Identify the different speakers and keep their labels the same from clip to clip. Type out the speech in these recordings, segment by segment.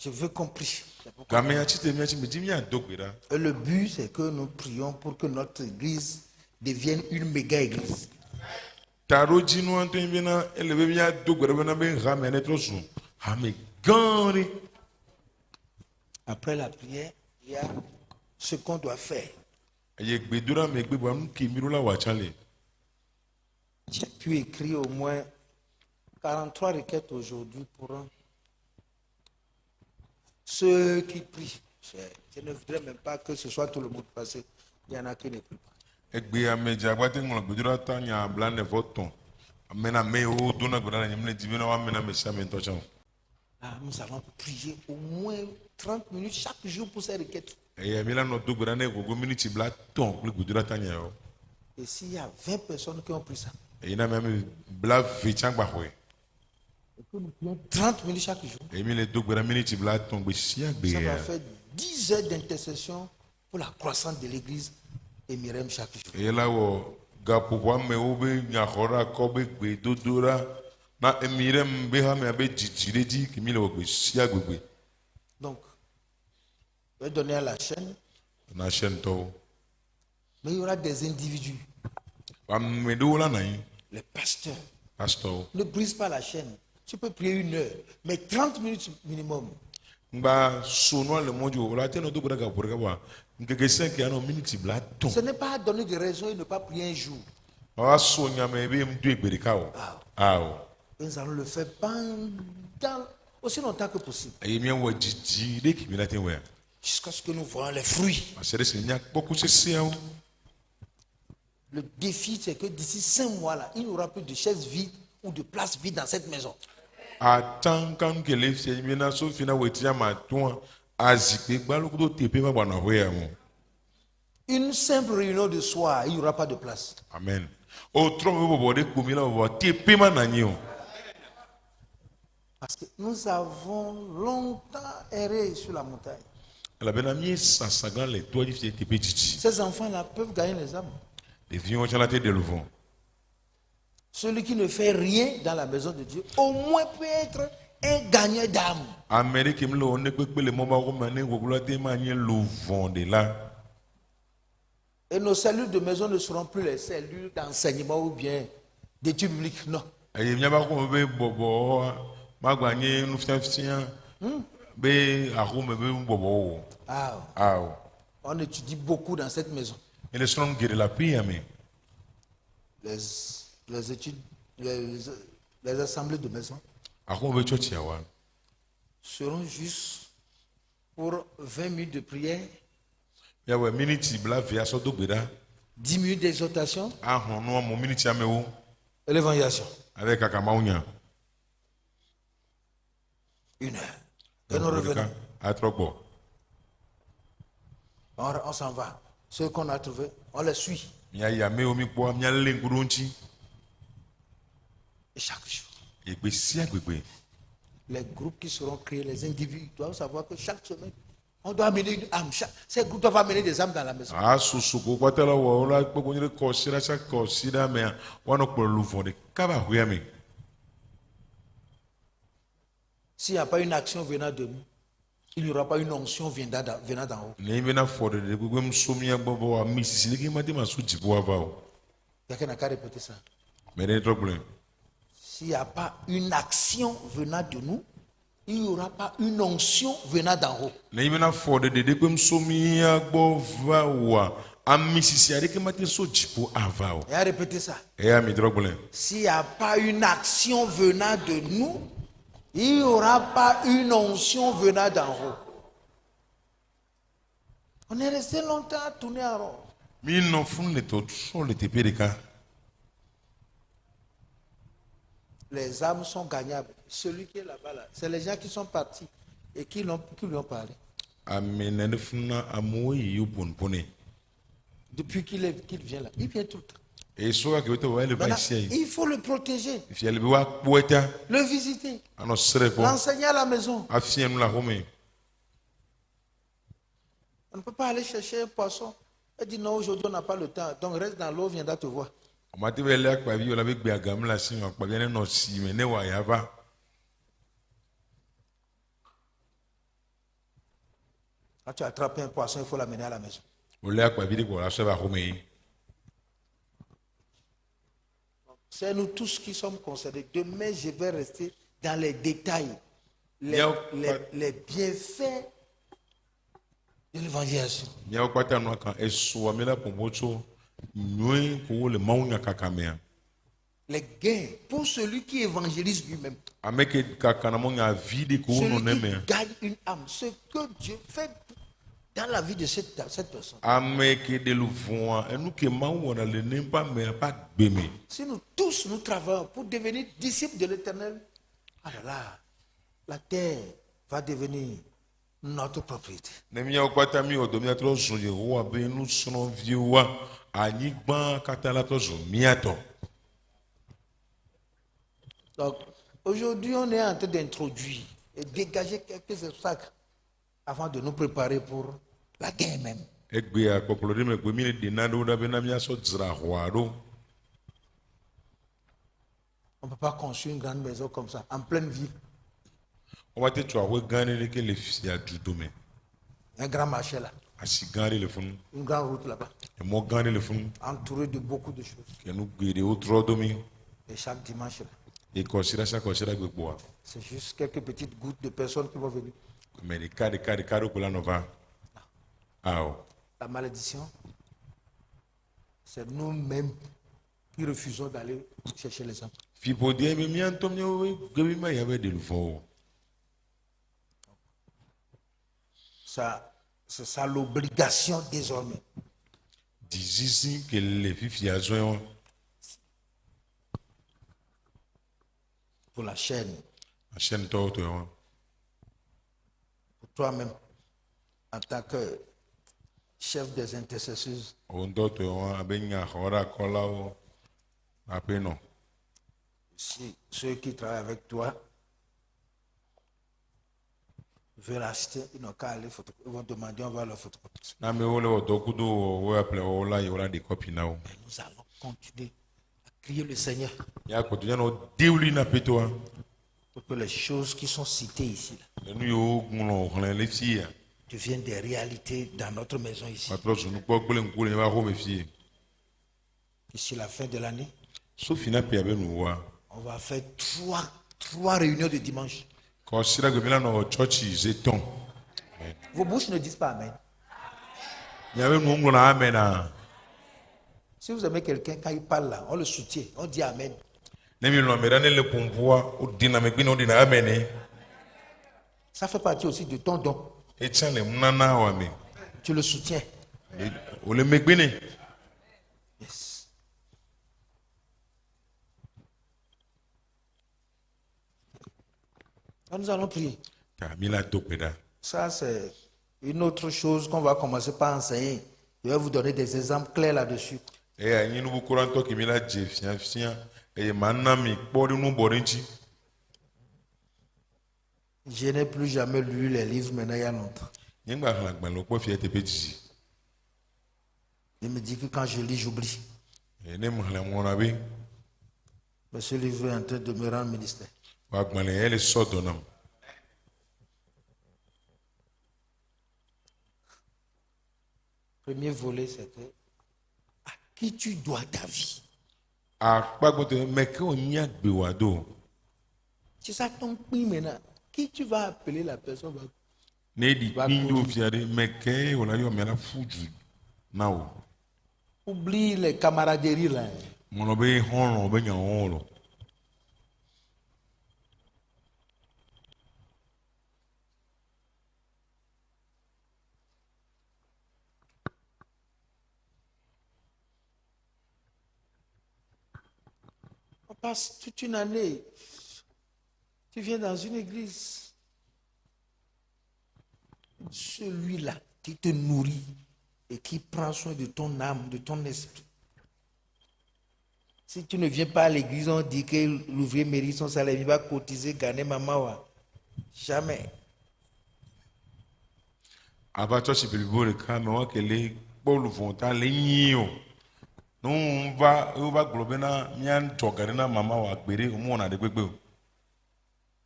Speaker 1: Je veux qu'on prie.
Speaker 2: Et
Speaker 1: le but, c'est que nous prions pour que notre église devienne une méga église. Après la prière, il y a ce qu'on doit faire. J'ai pu écrire au moins 43 requêtes aujourd'hui pour ceux qui prient. Je ne voudrais même pas que ce soit tout le monde parce qu'il y en a qui ne prient pas. Nous allons prier au moins 30 minutes chaque jour pour ces requêtes. Et s'il y a 20 personnes qui ont pris ça, et que nous prions 30 minutes chaque jour, ça va faire 10 heures d'intercession pour la croissance de l'église et Myrem chaque jour. Donc, je vais donner à la chaîne. Mais il y aura des individus. Les pasteurs. Ne brise pas la chaîne. Tu peux prier 1 heure, mais 30 minutes minimum. Ce n'est pas donner des raisons et ne pas prier un jour. Nous allons le faire pendant aussi longtemps que possible. Jusqu'à ce que nous voyons les fruits. Le défi, c'est que d'ici 5 mois, là, il n'y aura plus de chaises vides ou de places vides dans cette maison. Une simple réunion de soir, il n'y aura pas de place.
Speaker 2: Amen.
Speaker 1: Parce que nous avons longtemps erré sur la montagne. Ces enfants-là peuvent gagner les âmes. Celui qui ne fait rien dans la maison de Dieu, au moins peut être un gagnant d'âme. Et nos cellules de maison ne seront plus les cellules d'enseignement ou bien d'études bibliques, non. On étudie beaucoup dans cette maison. Les études, les assemblées de maison seront juste pour 20 minutes de prière, 10 minutes d'exhortation et l'évangélisation.
Speaker 2: 1
Speaker 1: heure. Et nous revenons. On s'en va. Ceux qu'on a trouvés, on les suit. Et chaque jour, les groupes qui seront créés, les individus doivent savoir que chaque semaine, on doit amener une âme. Ces groupes doivent amener des âmes dans la maison. S'il n'y a pas une action venant de nous, il n'y aura pas une onction venant d'en haut. Il y a quelqu'un qui a répété ça. S'il n'y a pas une action venant de nous, il n'y aura pas une onction venant d'en haut. Il a répété ça. S'il n'y a pas une action venant de nous, il n'y aura pas une onction venant d'en haut. On est resté longtemps à tourner en rond. Les âmes sont gagnables. Celui qui est là-bas, là, c'est les gens qui sont partis et qui lui ont parlé. Depuis qu'il vient là, il vient tout le temps. Maintenant, il faut le protéger, le visiter, l'enseigner à la maison. On ne peut pas aller chercher un poisson et dire non, aujourd'hui on n'a pas le temps, donc reste dans l'eau, viendra te voir.
Speaker 2: Quand tu attrapes un poisson, il faut l'amener à la maison. C'est nous tous qui sommes concernés. Demain, je vais rester dans les détails, les bienfaits de l'évangélisation. Les gains pour celui qui évangélise lui-même. Celui qui gagne une âme. Ce que Dieu fait dans la vie de cette personne. Si nous tous nous travaillons pour devenir disciples de l'Éternel, alors là, la terre va devenir notre propriété. Donc, aujourd'hui, on est en train d'introduire et dégager quelques obstacles avant de nous préparer pour la guerre même. On ne peut pas construire une grande maison comme ça, en pleine ville. Un grand marché là. Une grande route là-bas. Entouré de beaucoup de choses. Et chaque dimanche là. C'est juste quelques petites gouttes de personnes qui vont venir. La malédiction, c'est nous-mêmes qui refusons d'aller chercher les hommes. Ça, c'est ça l'obligation désormais. Pour la chaîne. Pour toi-même, en tant que chef des intercesseurs. Si ceux qui travaillent avec toi veulent acheter, ils n'ont qu'à aller ils vont demander, on va leur photocopier. Nous allons continuer à crier le Seigneur. Pour que les choses qui sont citées ici là, deviennent des réalités dans notre maison ici. D'ici la fin de l'année, on va faire trois réunions de dimanche. Vos bouches ne disent pas Amen. Si vous aimez quelqu'un, quand il parle là, on le soutient, on dit Amen. Ça fait partie aussi de ton don. Tu le soutiens. Yes. Alors nous allons prier. Ça, c'est une autre chose qu'on va commencer par enseigner. Je vais vous donner des exemples clairs là-dessus. Je n'ai plus jamais lu les livres maintenant il y a longtemps. Je me dis que quand je lis, j'oublie. Mais ce livre est en train de me rendre ministère. Premier volet, c'était à qui tu dois ta vie. C'est ça ton prix maintenant. Qui tu vas appeler la personne oublie les camaraderies là. On passe toute une année. Tu viens dans une église. Celui-là qui te nourrit et qui prend soin de ton âme, de ton esprit. Si tu ne viens pas à l'église, on dit que l'ouvrier mérite son salaire, il va cotiser, gagner maman. Jamais.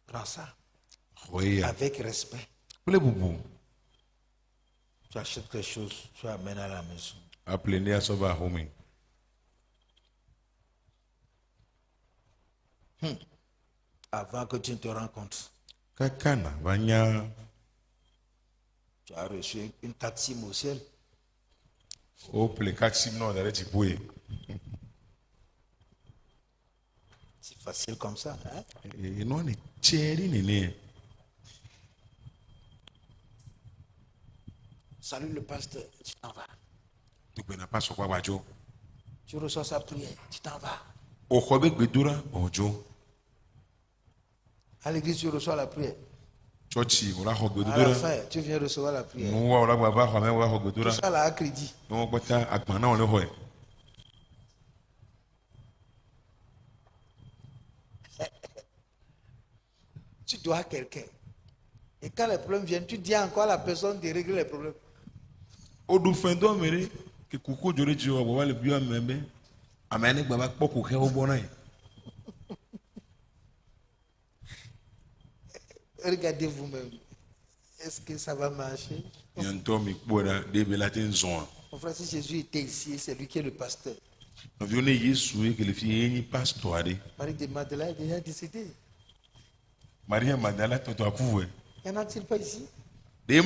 Speaker 2: Prends ça avec respect. Tu achètes quelque chose, tu amènes à la maison.
Speaker 1: Appelez à sauver à home.
Speaker 2: Avant que tu ne te rends compte.
Speaker 1: Kakana, vanya.
Speaker 2: Tu as reçu une taxime au ciel.
Speaker 1: Oh, pour les taxim, non, d'aller t'y pouiller.
Speaker 2: C'est facile comme ça. Hein?
Speaker 1: Et non, on est chéri, néné.
Speaker 2: Salut le pasteur, tu t'en vas. Tu reçois sa prière, tu t'en vas. À l'église, tu reçois la prière. À la fin, tu viens recevoir la prière. Tout ça là, à crédit. Tu dois quelqu'un. Et quand les problèmes viennent, tu dis encore à la personne de régler les problèmes. Regardez vous-même. Est-ce que ça va marcher? Mon frère, si Jésus était ici, c'est lui qui est le pasteur. Marie de Magdala est déjà décédée.
Speaker 1: Maria Magdala, tu as couvert.
Speaker 2: Y en a-t-il pas ici?
Speaker 1: En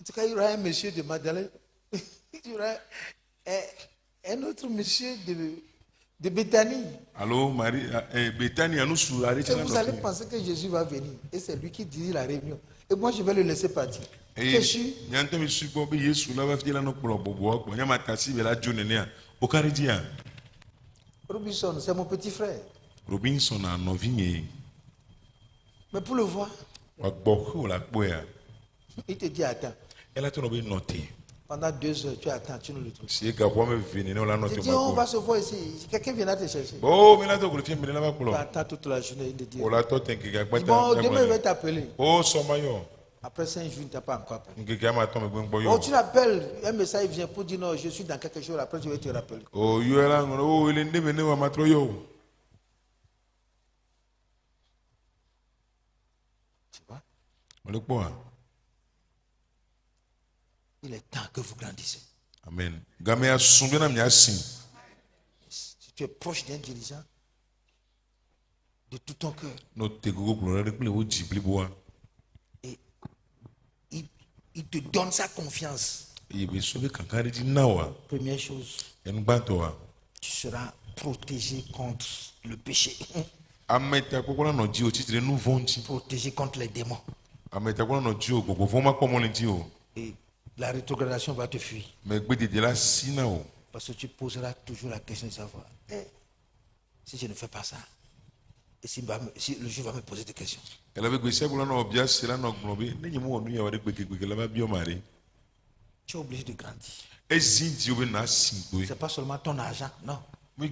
Speaker 2: tout cas, il y aura un monsieur de Magdala. Il y aura un autre monsieur de Béthanie.
Speaker 1: Allô, Marie, Béthanie, nous sommes
Speaker 2: et vous allez penser que Jésus va venir. Et c'est lui qui dirige la réunion. Et moi, je vais le laisser partir. Jésus. Robinson, c'est mon petit frère.
Speaker 1: Robinson a novigne.
Speaker 2: Mais pour le voir, il te dit attends.
Speaker 1: Elle a tout noté.
Speaker 2: Pendant 2 heures, tu attends, tu ne le trouves.
Speaker 1: Si je
Speaker 2: dis, on va se voir ici. Quelqu'un viendra te chercher.
Speaker 1: Oh, mais là, tu
Speaker 2: attends toute la journée. Il te dit.
Speaker 1: Bon,
Speaker 2: demain, il va t'appeler.
Speaker 1: Oh, Somayo.
Speaker 2: Après 5 jours, il ne t'a pas encore appelé.
Speaker 1: Oh,
Speaker 2: tu l'appelles, un message vient pour dire non, je suis dans quelque chose, après je vais te rappeler.
Speaker 1: Oh, il est venu à Matroyo.
Speaker 2: Tu vois?
Speaker 1: Le point.
Speaker 2: Il est temps que vous grandissez.
Speaker 1: Amen.
Speaker 2: Si tu es proche d'un dirigeant, de tout ton cœur, et il te donne sa confiance. Première chose, tu seras protégé contre le péché. Protégé contre les démons. Et la rétrogradation va te fuir. Parce que tu poseras toujours la question de savoir, si je ne fais pas ça, et si le juge va me poser des questions. Tu es obligé de grandir. C'est pas seulement ton argent, non. Lui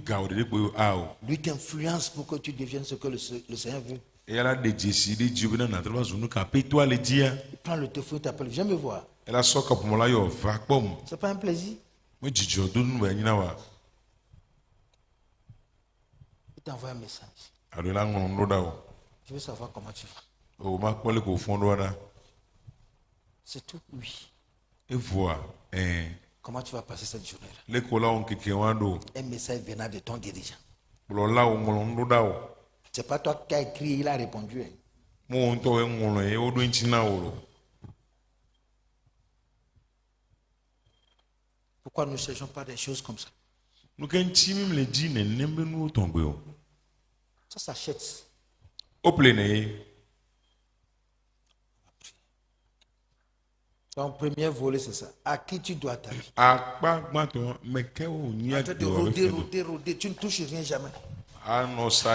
Speaker 2: t'influence pour que tu deviennes ce que le Seigneur veut. Il prend le téléphone, il t'appelle, viens me voir. C'est pas un plaisir. Il t'envoie un message. Je veux savoir comment tu vas. C'est tout, oui.
Speaker 1: Et voilà.
Speaker 2: Comment tu vas passer cette journée-là? Un message venant de ton dirigeant. C'est pas toi qui as écrit, il a répondu. Pourquoi nous ne cherchons pas des choses comme ça? Ça s'achète. Ton premier volet, c'est ça. À qui tu dois ta vie? En train de rôder, tu ne touches rien jamais. Allons-y.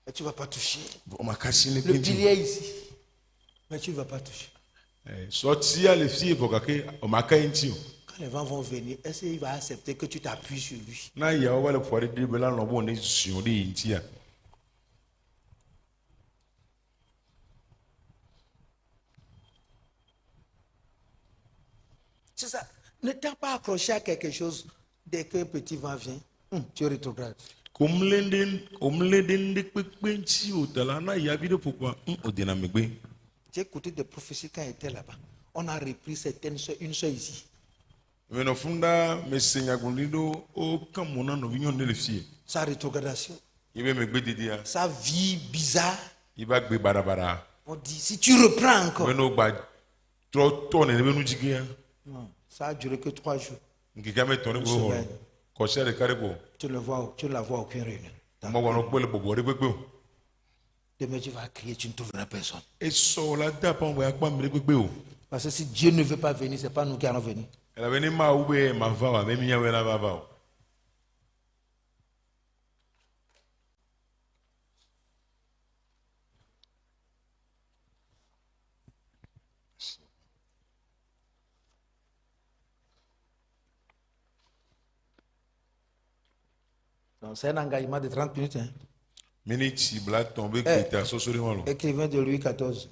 Speaker 2: Mais tu ne vas pas toucher. Le pilier est ici. Mais tu ne vas pas toucher. Quand les vents vont venir, est-ce qu'il va accepter que tu t'appuies sur lui? C'est ça. Ne t'es pas accroché à quelque chose dès qu'un petit vent vient. Tu rétrogrades. J'ai écouté des prophéties quand il était là-bas. On a repris certaines soeurs, une soeur ici. Sa rétrogradation. Sa vie bizarre. On dit, si tu reprends encore. Non, ça a duré que 3 jours. Une semaine. Tu ne la vois aucune réunion. Demain tu vas crier, tu ne trouveras personne. Parce que si Dieu ne veut pas venir, ce n'est pas nous qui allons venir. C'est un engagement de 30 minutes. Hein. Écrivain de Louis XIV.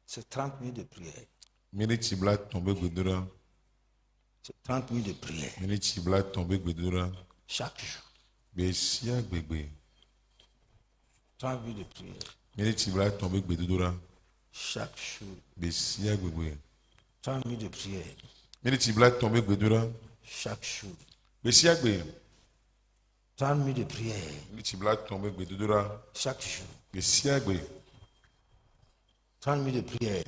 Speaker 2: C'est 30 minutes de prière. C'est 30 minutes de prière. Chaque jour. 30 minutes de prière. Chaque jour. 30 minutes de prière. Chaque jour. 30 minutes de prière. Chaque jour. 30 minutes de prière.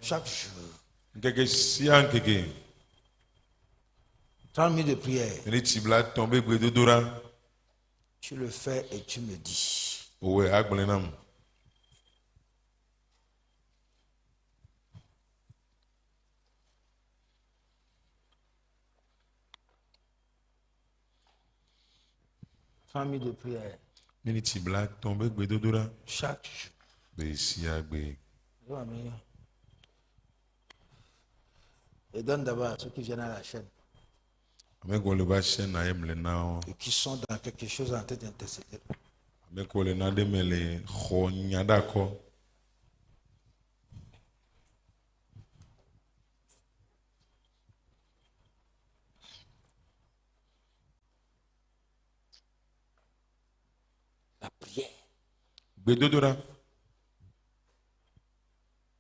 Speaker 2: Chaque jour. 30 minutes de prière. Tu le fais et tu me dis. 30 minutes de prière. Chaque jour. Et donne d'abord à ceux qui viennent à la chaîne. Et qui sont dans quelque chose en train d'intercéder. La prière.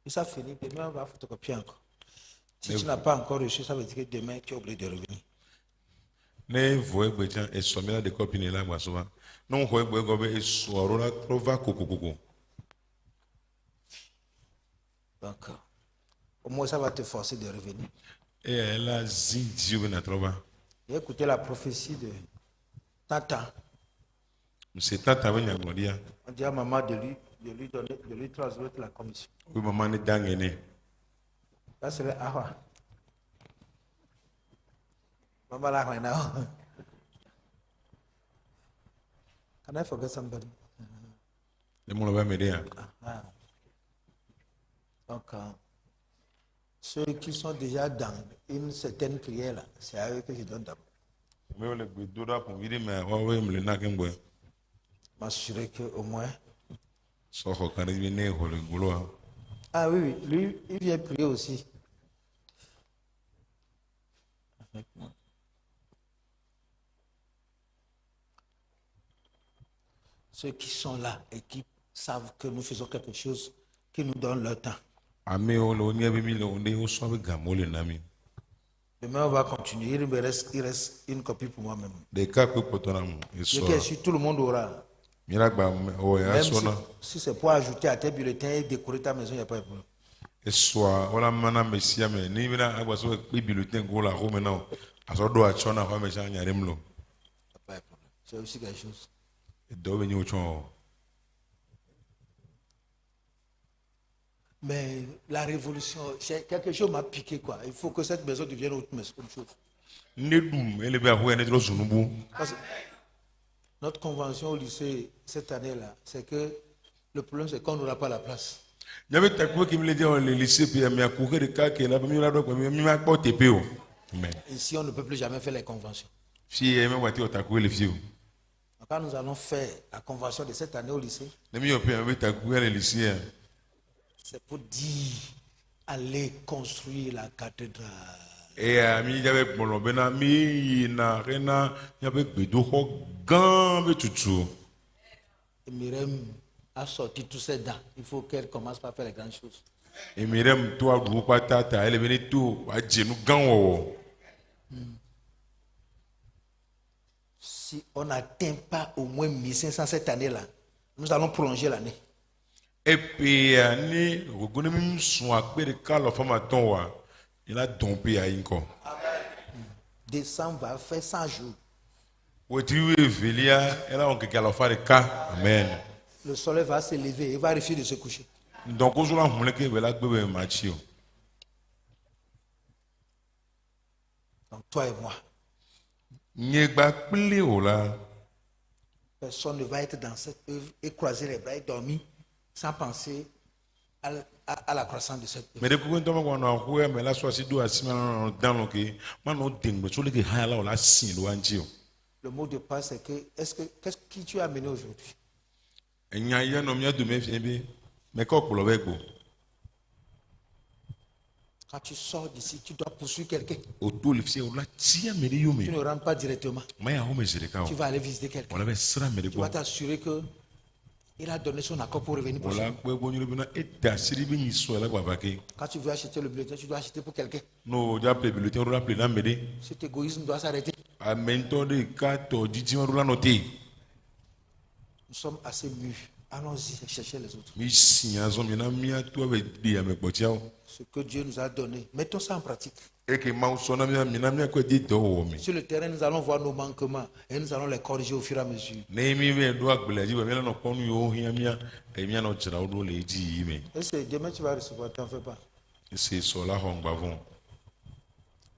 Speaker 2: Et ça finit, demain on va photocopier encore. Si tu n'as pas encore reçu, ça veut dire que demain tu es obligé de revenir. Donc, au moins ça va te forcer de revenir. J'ai écouté la prophétie de Tata. On dit à maman de lui transmettre la commission. Ça c'est le Awa. Maman là maintenant. Can I forget somebody? Donc, ceux qui sont déjà dans une certaine prière là, c'est à eux que je donne d'abord. M'assurer qu'au moins. Ah oui, lui, il vient prier aussi. Avec moi. Ceux qui sont là et qui savent que nous faisons quelque chose, qui nous donnent leur temps. Demain, on va continuer. Il reste une copie pour moi-même. Si tout le monde aura. Même si c'est pour ajouter à tes bulletins et décorer ta maison, il n'y a pas de problème. C'est aussi quelque chose. Mais la révolution, quelque chose m'a piqué quoi. Il faut que cette maison devienne autre chose. Parce que notre convention au lycée cette année-là, c'est que le problème c'est qu'on n'aura pas la place. Ici, on ne peut plus jamais faire les conventions. Quand nous allons faire la convention de cette année au lycée, c'est pour dire aller construire la cathédrale.
Speaker 1: Et mi j'avais bon bena mi na rena y'avait bedo ho gan betutu.
Speaker 2: Et Miriam a sorti tous ses dents. Il faut qu'elle commence par faire les grandes choses.
Speaker 1: Et Miriam toi groupe tata elle est venue tout a djenu gan wo.
Speaker 2: Si on n'atteint pas au moins 1500 cette année-là, nous allons prolonger l'année.
Speaker 1: Et puis ni regone mi sun apere ka lo fama ton wa. Il a dompé à Inko.
Speaker 2: Décembre va faire 100 jours.
Speaker 1: Amen.
Speaker 2: Le soleil va se lever et va refuser de se coucher.
Speaker 1: Donc,
Speaker 2: donc toi et moi, personne ne va être dans cette œuvre et croiser les bras et dormir sans penser à la croissance de cette œuvre. Le mot de passe, c'est que qu'est-ce que tu as amené aujourd'hui? Quand tu sors d'ici, tu dois poursuivre quelqu'un. Tu ne rentres pas directement. Tu vas aller visiter quelqu'un. Tu vas t'assurer que il a donné son accord pour revenir prochainement. Quand tu veux acheter le bulletin, tu dois acheter pour quelqu'un. Cet égoïsme doit s'arrêter. Nous sommes assez mûrs. Allons-y chercher les autres. Ce que Dieu nous a donné, mettons ça en pratique. Sur le terrain, nous allons voir nos manquements et nous allons les corriger au fur et à mesure. Et demain tu vas recevoir, t'en fais pas.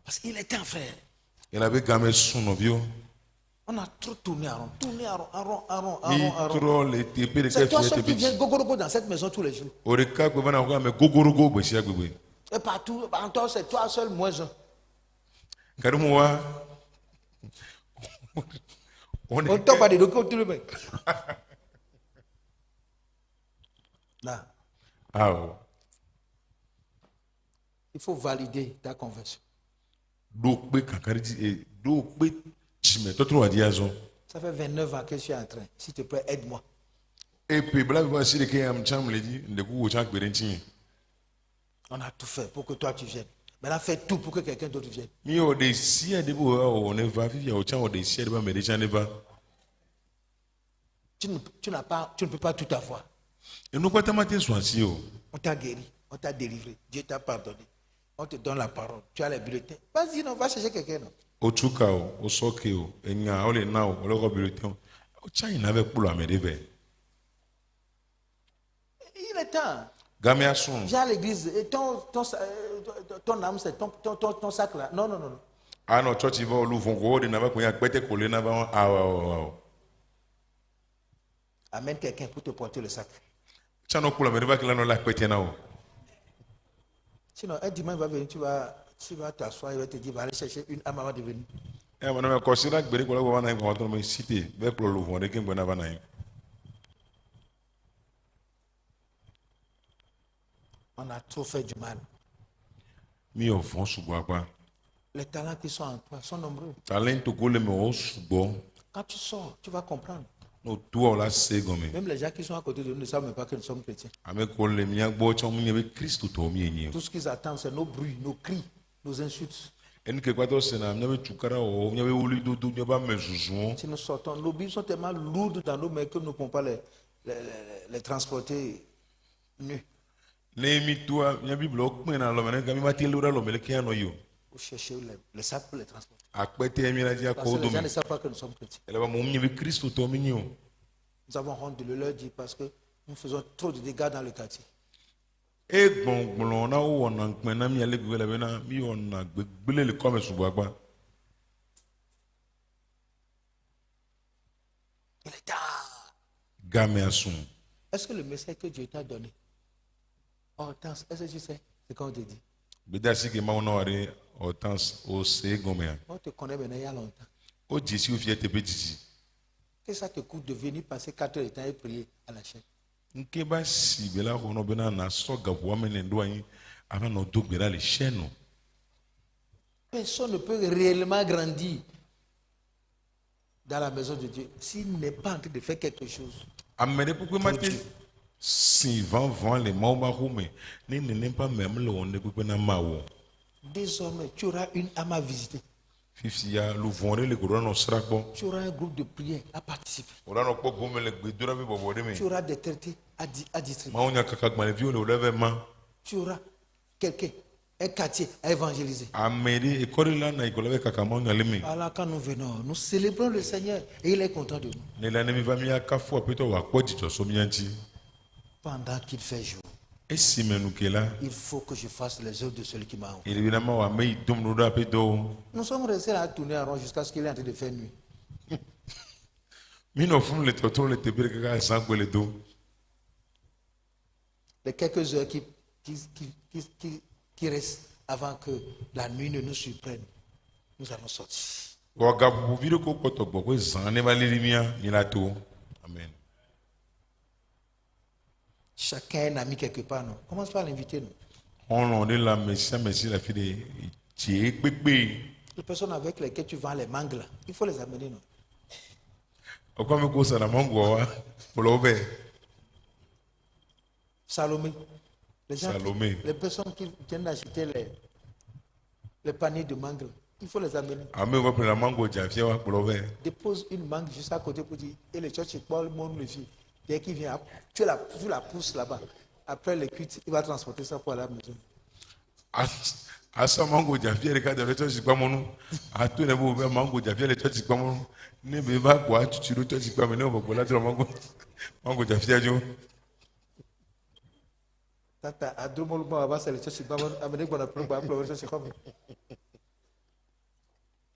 Speaker 2: Parce qu'il est temps, frère. On a trop tourné à rond. C'est toi seul qui viens gogorogo dans cette maison tous les jours. Et partout, en toi, c'est toi seul, moins un. On t'a pas de tout le monde. Là. Il faut valider ta conversion. Ça fait 29 ans que je suis en train. S'il te plaît, aide-moi. On a tout fait pour que toi tu viennes. Maintenant, fais tout pour que quelqu'un d'autre vienne. Tu ne peux pas tout avoir. On t'a guéri, on t'a délivré, Dieu t'a pardonné. On te donne la parole, tu as les bulletins. Vas-y, non, va chercher quelqu'un. Non? Il est temps. Viens à l'église. Et ton âme, c'est ton sac là. Non.
Speaker 1: Ah non, toi tu vas au Louvre.
Speaker 2: Amène quelqu'un pour te porter le sac.
Speaker 1: Sinon,
Speaker 2: un dimanche il va venir, tu vas t'asseoir, il va te dire, va aller chercher une âme avant de venir. On a trop fait du mal. Les talents qui sont en toi sont nombreux. Quand tu sors, tu vas comprendre. Même les gens qui sont à côté de nous ne savent même pas que nous sommes chrétiens. Tout ce qu'ils attendent, c'est nos bruits, nos cris, nos insultes. Si nous sortons, nos Bibles sont tellement lourdes dans nos mains que nous ne pouvons pas les transporter nus. Vous cherchez les sacs pour les transporter. Parce que les gens ne savent pas que nous sommes chrétiens. Nous avons honte de leur dire parce que nous faisons trop de dégâts dans le quartier. Il est tard. Est-ce que le message que Dieu t'a donné, Hortense, est-ce que tu sais ce qu'on te dit? On te connaît maintenant il y a longtemps. Que ça te coûte de venir passer 4 heures de temps et prier à la chaîne? Personne ne peut réellement grandir dans la maison de Dieu s'il n'est pas en train de faire quelque chose. Désormais, tu auras une âme à visiter. Tu auras un groupe de prière à participer. Tu auras des traités à distribuer. Tu auras quelqu'un, un quartier à évangéliser. Alors quand nous venons, nous célébrons le Seigneur et il est content de nous. Pendant qu'il fait jour, il faut que je fasse les œuvres de celui qui m'a envoyé. Nous sommes restés là à tourner en rond jusqu'à ce qu'il est en train de faire nuit. Les quelques heures qui restent avant que la nuit ne nous surprenne, nous allons sortir. Amen. Chacun a un ami quelque part, non? Commence par l'inviter, non? Les personnes avec lesquelles tu vends les mangues, là, il faut les amener, non? Salomé. Les personnes qui viennent d'acheter les paniers de mangues, il faut les amener. Dépose une mangue juste à côté pour dire, et le church, le monde le fit. Dès qu'il vient, tu la pousses là-bas. Après les cuites, il va transporter ça pour aller à la maison.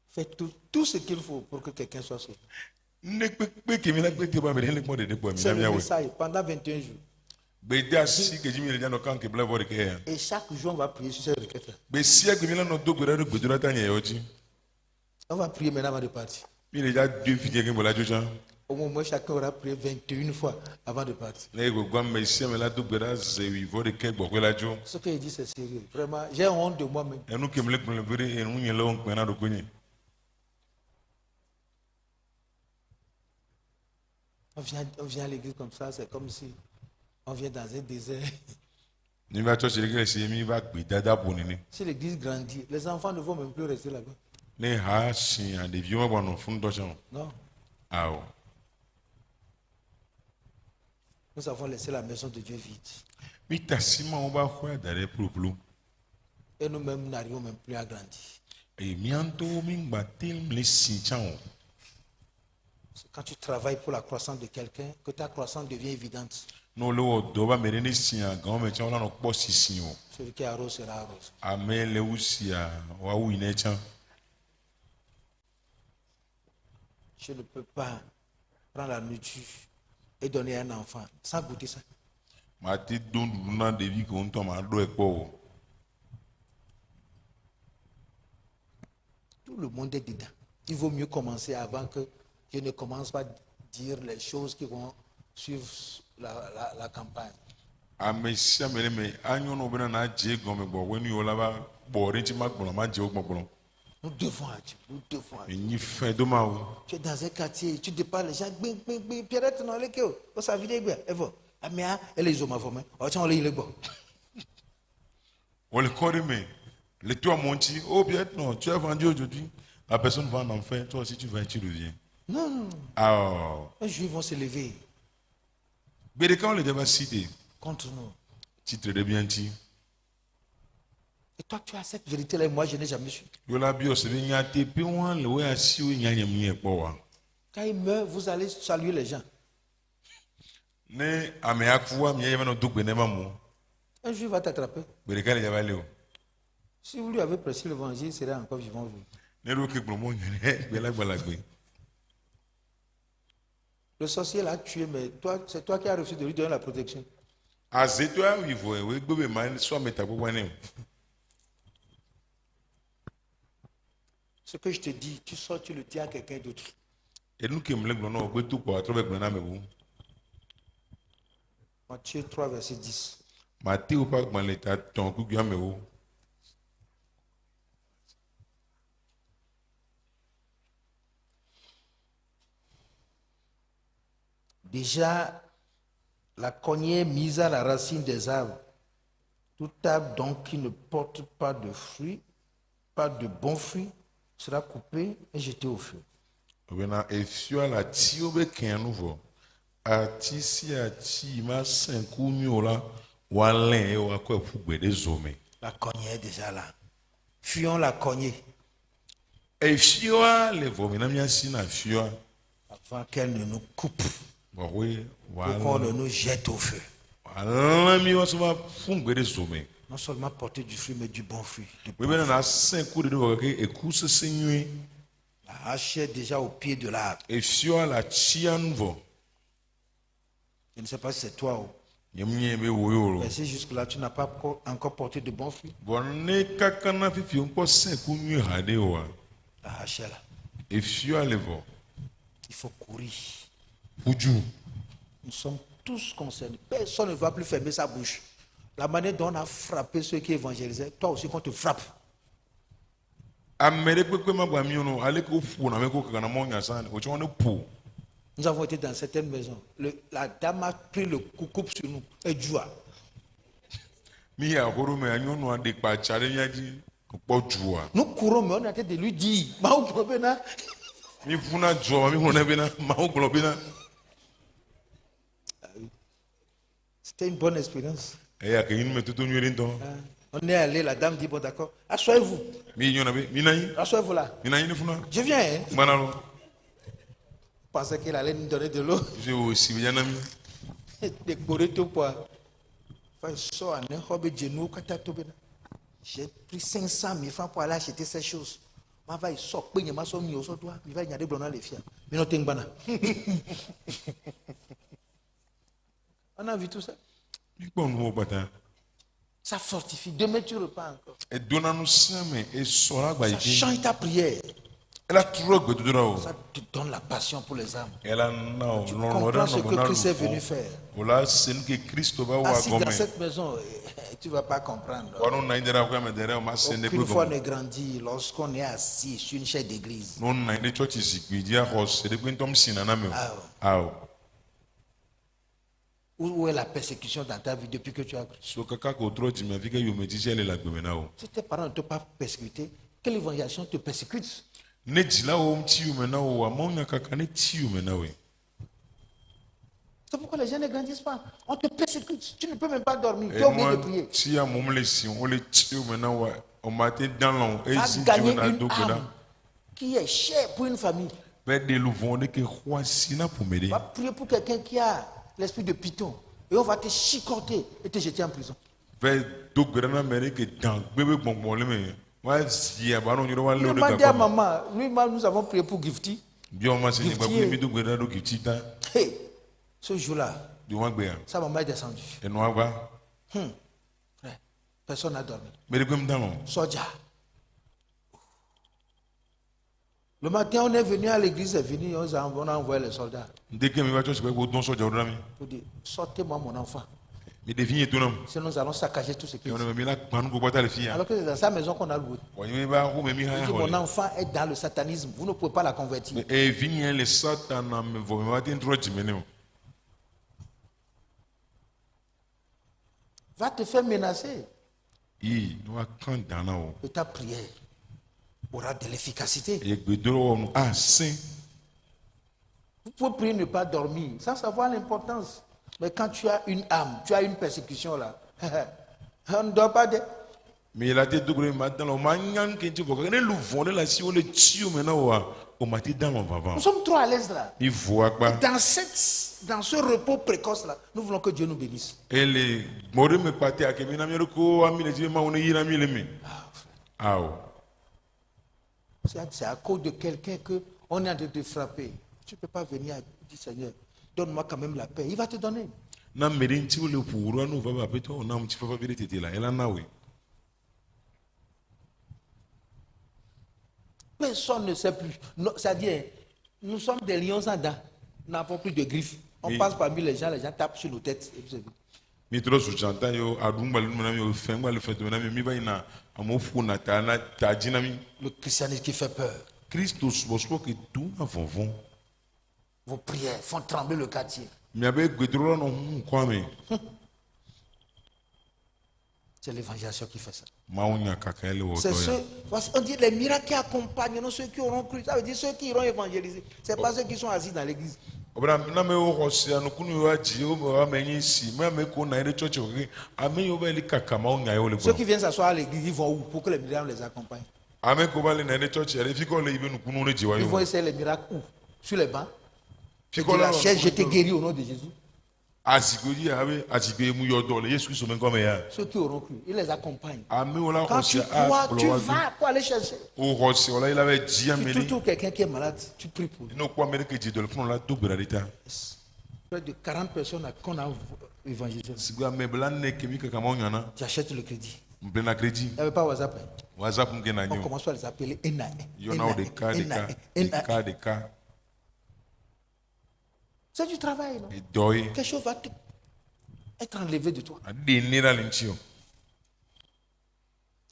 Speaker 2: Fais tout ce qu'il faut pour que quelqu'un soit sauvé. C'est le message pendant 21 jours. Et chaque jour, on va prier sur cette requête. On va prier maintenant avant de partir. Au moins, chacun aura prié 21 fois avant de partir. Ce qu'il dit, c'est sérieux. Vraiment, j'ai honte de moi-même. On vient à l'église comme ça, c'est comme si on vient dans un désert. Si l'église grandit, les enfants ne vont même plus rester là-bas. Non. Nous avons laissé la maison de Dieu vide. Et nous-mêmes n'arrivons même plus à grandir. Quand tu travailles pour la croissance de quelqu'un, que ta croissance devient évidente. Celui qui arrose sera arrosé. Je ne peux pas prendre la nourriture et donner à un enfant sans goûter ça. Tout le monde est dedans. Il vaut mieux commencer avant que je ne commence pas à dire les choses qui vont suivre la campagne. Nous devons agir. Tu es dans un quartier, tu départs les gens. Pierrette, non, les gens. Ça vit bien. Elle est homophobe. On les bon.
Speaker 1: On le connaît, mais les toi monti. Oh, bien, non, tu as vendu aujourd'hui. La personne va en enfer. Toi aussi, tu vas et tu reviens.
Speaker 2: Non. Les Juifs vont se lever.
Speaker 1: Mais quand on les devait citer
Speaker 2: contre nous.
Speaker 1: Titre de bien dit.
Speaker 2: Et toi, tu as cette vérité-là et moi, je n'ai jamais su. Quand il meurt, vous allez saluer les gens. Un jour, il va t'attraper. Si vous lui avez prêché l'évangile, il serait encore vivant. Le sorcier l'a tué, mais toi, c'est toi qui as reçu de lui donner la protection. Ce que je te dis, tu sors, tu le dis à quelqu'un d'autre. Matthieu 3, verset 10.
Speaker 1: Matthieu pas dans l'état ton coup bien mais
Speaker 2: déjà la cognée mise à la racine des arbres. Toute arbre donc qui ne porte pas de fruits, pas de bons fruits, sera coupé et jeté au feu.
Speaker 1: La
Speaker 2: cognée est déjà là. Fuyons la cognée. Avant qu'elle ne nous coupe. Pour qu'on ne nous jette au feu. Non seulement porter du fruit, mais du bon fruit. La hache est déjà au pied de l'arbre. Je ne sais pas si c'est toi. Mais si jusque-là, tu n'as pas encore porté de bons fruits. La hache est là. Il faut courir. Nous sommes tous concernés. Personne ne va plus fermer sa bouche. La manière dont on a frappé ceux qui évangélisaient, toi aussi qu'on te frappe. Nous avons été dans certaines maisons. La dame a pris le coucou sur nous. Et joua. Nous courons, mais on a été de lui dire. C'était une bonne expérience. On est allé, la dame dit, bon d'accord, asseyez-vous. Asseyez-vous là. Je viens. Hein? Je pensais qu'elle allait nous donner de l'eau. J'ai pris 500 000 francs pour aller acheter ces choses. On a vu tout ça. Ça fortifie. Demain tu repars encore. Ça change ta prière. Ça te donne la passion pour les âmes. Tu comprends ce que Christ est venu faire. Assis dans cette maison, tu ne vas pas comprendre. Aucune fois ne grandit lorsqu'on est assis sur une chaise d'église. Où est la persécution dans ta vie depuis que tu as cru? Si tes parents ne t'ont pas persécuté, quelle évangélisation te persécute? C'est pourquoi les gens ne grandissent pas. On te persécute. Tu ne peux même pas dormir. Tu es obligé de prier. Va gagner une âme qui est chère pour une famille. Va prier pour quelqu'un qui a l'esprit de python. Et on va te chicoter et te jeter en prison. Demandez à maman. Nous avons prié pour Gifty. Hey, ce jour-là, sa maman est descendue. Personne n'a dormi. Soja. Le matin, on est venu à l'église, on a envoyé les soldats. Pour dire, sortez-moi mon enfant. Sinon, nous allons saccager tout ce qui est. Alors que c'est dans sa maison qu'on a loué. Mon enfant est dans le satanisme. Vous ne pouvez pas la convertir. Va te faire menacer. Et ta prière aura de l'efficacité. Vous pouvez prier ne pas dormir sans savoir l'importance. Mais quand tu as une âme, tu as une persécution là, on ne dort pas de... Mais il a dit nous sommes trop à l'aise là. Dans ce repos précoce là, nous voulons que Dieu nous bénisse. C'est à cause de quelqu'un qu'on est en train de te frapper. Tu ne peux pas venir et dire Seigneur, donne-moi quand même la paix. Il va te donner. Personne ne sait plus. C'est-à-dire, nous sommes des lions sans dents. Nous n'avons plus de griffes. On passe parmi les gens tapent sur nos têtes. Le christianisme qui fait peur. Vos prières font trembler le quartier. C'est l'évangélisation qui fait ça. C'est ceux, on dit les miracles qui accompagnent, non ceux qui auront cru. Ça veut dire ceux qui iront évangéliser. Ce n'est pas ceux qui sont assis dans l'église. Ceux qui viennent s'asseoir à l'église, ils vont où pour que les miracles les accompagnent? Ils vont essayer les miracles où? Sur les bancs? La chaise, je t'ai guéri au nom de Jésus. Ceux qui auront cru, ils les accompagnent. Quand tu crois, tu vas pour aller chercher. Si tu trouves quelqu'un qui est malade, tu pries pour lui. Près de 40 personnes qu'on a évangélisé. Tu achètes le crédit. Il n'y avait pas WhatsApp. On commence à les appeler c'est du travail, non? Quelque chose va être enlevé de toi.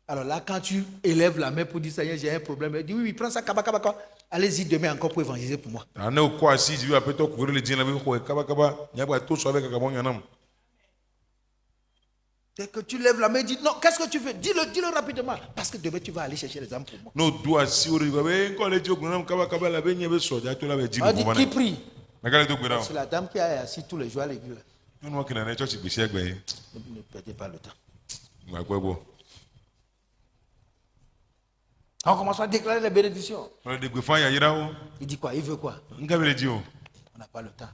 Speaker 2: Alors là, quand tu élèves la main pour dire Seigneur, j'ai un problème, il dit oui, prends ça, allez-y demain encore pour évangéliser pour moi. Dès que tu lèves la main, dis non, qu'est-ce que tu veux? Dis-le rapidement. Parce que demain tu vas aller chercher les âmes pour moi. On dit qui prie? C'est la dame qui est assise tous les jours à l'église. Ne perdez pas le temps. On commence à déclarer les bénédictions. Il dit quoi? Il veut quoi? On n'a pas le temps.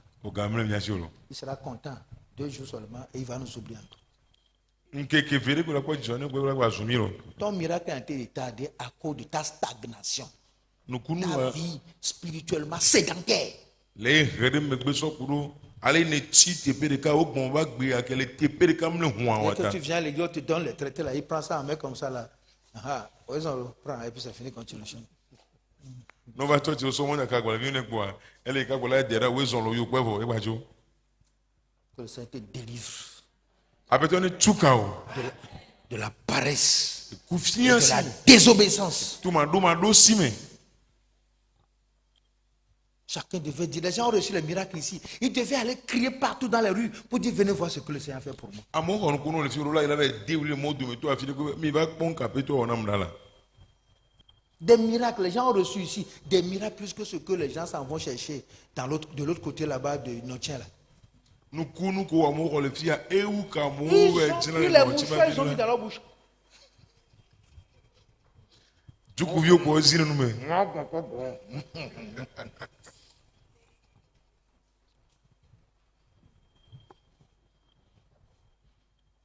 Speaker 2: Il sera content 2 jours seulement et il va nous oublier encore. Ton miracle a été retardé à cause de ta stagnation. Ta vie spirituellement sédentaire. Dès que tu viens à l'église, on te donne les traités là, il prend ça en main comme ça là. Prend et puis ça finit quand tu le chantes. Que le Seigneur te délivre de la paresse, de la désobéissance. Chacun devait dire, les gens ont reçu les miracles ici. Ils devaient aller crier partout dans les rues pour dire, venez voir ce que le Seigneur a fait pour moi. Des miracles, les gens ont reçu ici, des miracles plus que ce que les gens s'en vont chercher de l'autre côté là-bas de Notien là. Ils ont pris les mouchoirs, ils ont mis dans leur bouche.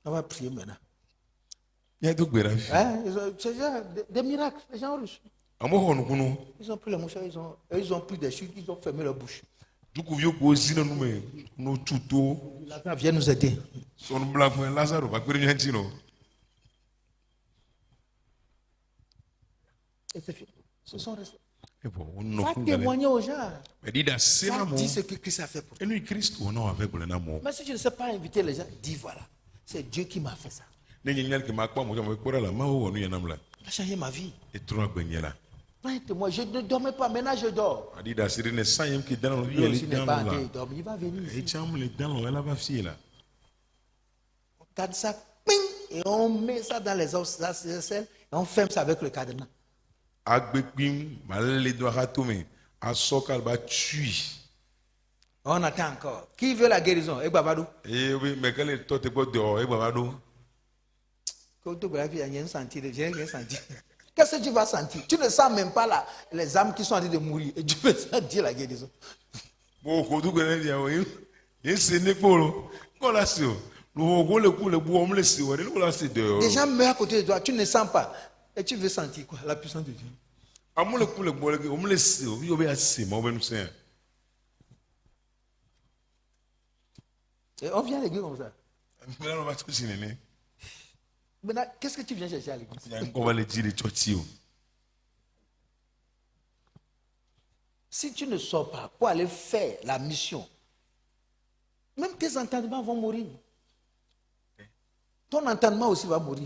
Speaker 2: On va prier maintenant. Des miracles, les gens ont reçu. Ils ont pris les mouchoirs, ils ont pris des chutes, ils ont fermé leur bouche. Lazare vient nous aider. Et c'est fini. Ce sont restés. Va témoigner aux gens. Va dire ce que Christ a fait pour toi. Mais si tu ne sais pas inviter les gens, dis voilà. C'est Dieu qui m'a fait ça. Il a changé ma vie. Moi, je ne dormais pas, maintenant je dors. Lui aussi n'est pas en train de dormir, il va venir ici. On garde ça, ping, et on met ça dans les os, et on ferme ça avec le cadenas. On attend encore. Qui veut la guérison? Babadou. Qu'est-ce que tu vas sentir? Tu ne sens même pas là, les âmes qui sont en train de mourir. Et tu veux sentir la guérison. Les gens meurent à côté de toi, tu ne sens pas. Et tu veux sentir quoi? La puissance de Dieu. Et on vient à l'église comme ça. Maintenant, qu'est-ce que tu viens chercher à l'église? Si tu ne sors pas pour aller faire la mission, même tes entendements vont mourir. Ton entendement aussi va mourir.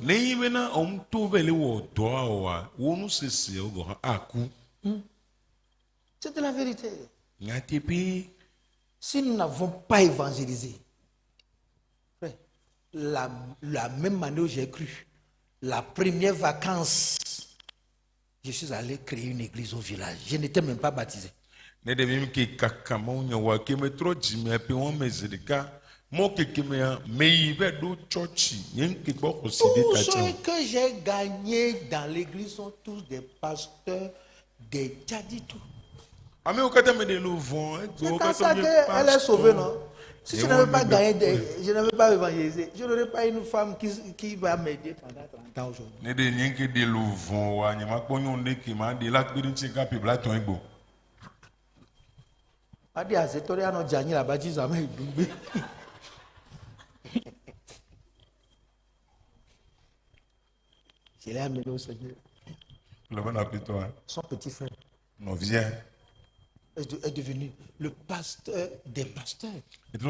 Speaker 2: C'est de la vérité. Si nous n'avons pas évangélisé, la même année où j'ai cru, la première vacance, je suis allé créer une église au village. Je n'étais même pas baptisé. Tout ce que j'ai gagné dans l'église sont tous des pasteurs, des tchaditou. C'est comme ça qu'elle est sauvée, non? Si je n'avais pas gagné, je n'avais pas évangélisé, je n'aurais pas une femme qui va m'aider pendant 30 ans aujourd'hui. Je l'ai amené au Seigneur. Son petit frère est devenu le pasteur des pasteurs. Ouais.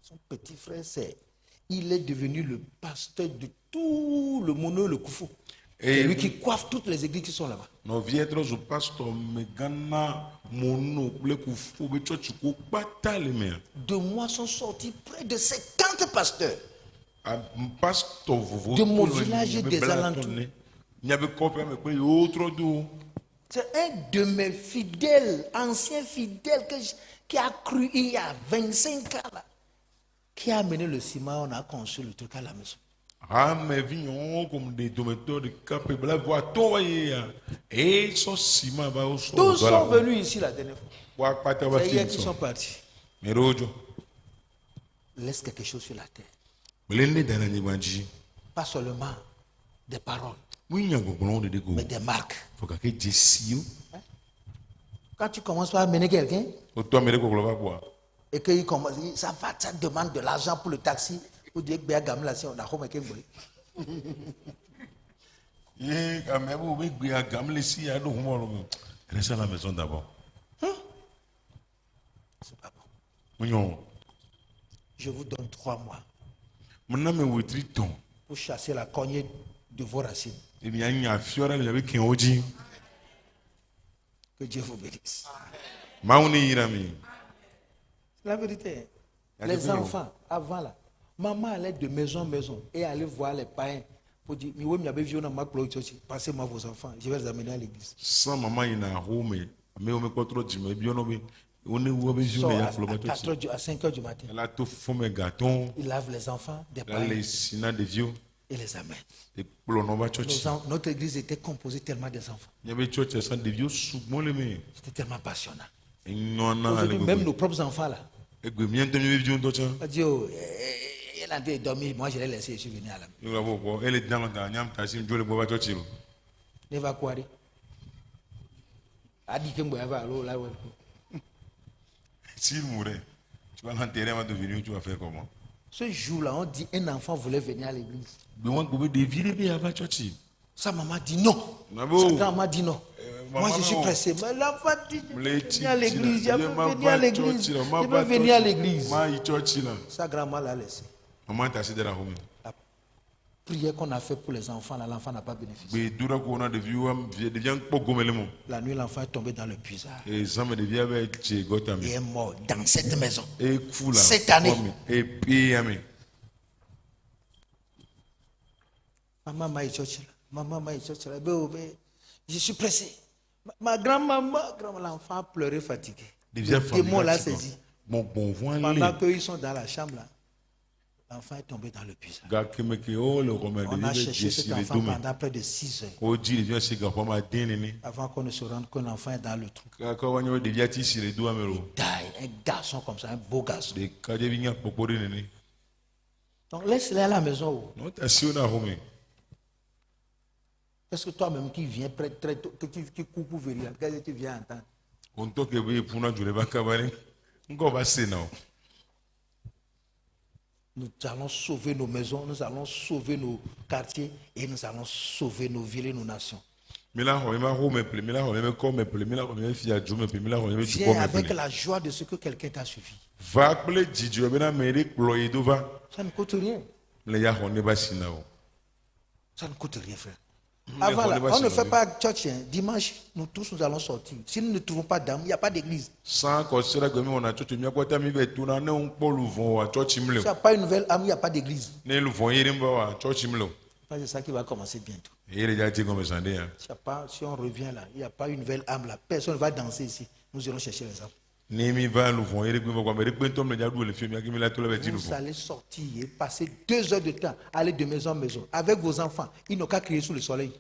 Speaker 2: Son petit frère, il est devenu le pasteur de tout le Mono, le Koufou. C'est lui qui coiffe toutes les églises qui sont là-bas. De moi sont sortis près de 50 pasteurs. De mon village et des alentours. C'est un de mes fidèles, anciens fidèles, qui a cru il y a 25 ans, là, qui a amené le ciment, on a conçu le truc à la maison. Tous sont venus ici la dernière fois. C'est hier qu'ils sont partis. Laisse quelque chose sur la terre. Pas seulement des paroles, mais des marques. Quand tu commences par amener quelqu'un, et qu'il commence, ça demande de l'argent pour le taxi, pour dire que on a
Speaker 1: reste à la maison d'abord.
Speaker 2: C'est pas bon. Je vous donne 3 mois pour chasser la cognée de vos racines. Que Dieu vous bénisse. C'est la vérité. Les enfants, avant là, maman allait de maison en maison et allait voir les parents pour dire, passez-moi vos enfants, je vais les amener à l'église.
Speaker 1: Sans maman, il y a un home, mais on me contrôle du mais bien
Speaker 2: à 5 heures du matin. Il lave les enfants des parents et les amène. Notre église était composée tellement des enfants. C'était tellement passionnant. Même nos propres enfants là. Il a dit dormir, moi je l'ai laissé, je suis venu à la maison. Il va quoi? A dit que moi va là.
Speaker 1: S'il mourait, tu vas l'enterrer avant de venir, tu vas faire comment?
Speaker 2: Ce jour-là, on dit un enfant voulait venir à l'église. Sa maman dit non. Sa grand-maman dit non. Moi je suis pressé. Mais l'enfant dit je veux venir à l'église. Je veux venir à l'église. Je veux venir à l'église. Sa grand-mère l'a laissé.
Speaker 1: Maman t'a assis dans la rue.
Speaker 2: La prière qu'on a fait pour les enfants, l'enfant n'a pas bénéficié. La nuit, l'enfant est tombé dans le puisard. Et est mort dans cette maison. Cette année. Maman m'a dit, je suis pressé. Ma grand-maman, l'enfant a pleuré fatigué. Le démon l'a saisi. Pendant qu'ils sont dans la chambre, là, l'enfant est tombé dans le puisard. On a cherché cet enfant pendant près de 6 heures. Avant qu'on ne se rende que l'enfant est dans le trou. Il taille, un garçon comme ça, un beau garçon. Donc laisse-les à la maison. Est-ce que toi-même qui viens très tôt, qui coupe pour venir, qu'est-ce que tu viens entendre? Nous allons sauver nos maisons, nous allons sauver nos quartiers et nous allons sauver nos villes et nos nations. Viens avec la joie de ce que quelqu'un t'a suivi. Ça ne coûte rien. Ça ne coûte rien, frère. Avant, là, on ne fait pas church. Hein. Dimanche, nous tous, nous allons sortir. Si nous ne trouvons pas d'âme, il n'y a pas d'église. Si tu n'as pas une nouvelle âme, il n'y a pas d'église. C'est ça qui va commencer bientôt. Si on revient là, il n'y a pas une nouvelle âme là. Personne ne va danser ici. Nous irons chercher les âmes. Vous allez sortir et passer 2 heures de temps, aller de maison en maison, avec vos enfants. Ils n'ont qu'à crier sous le soleil.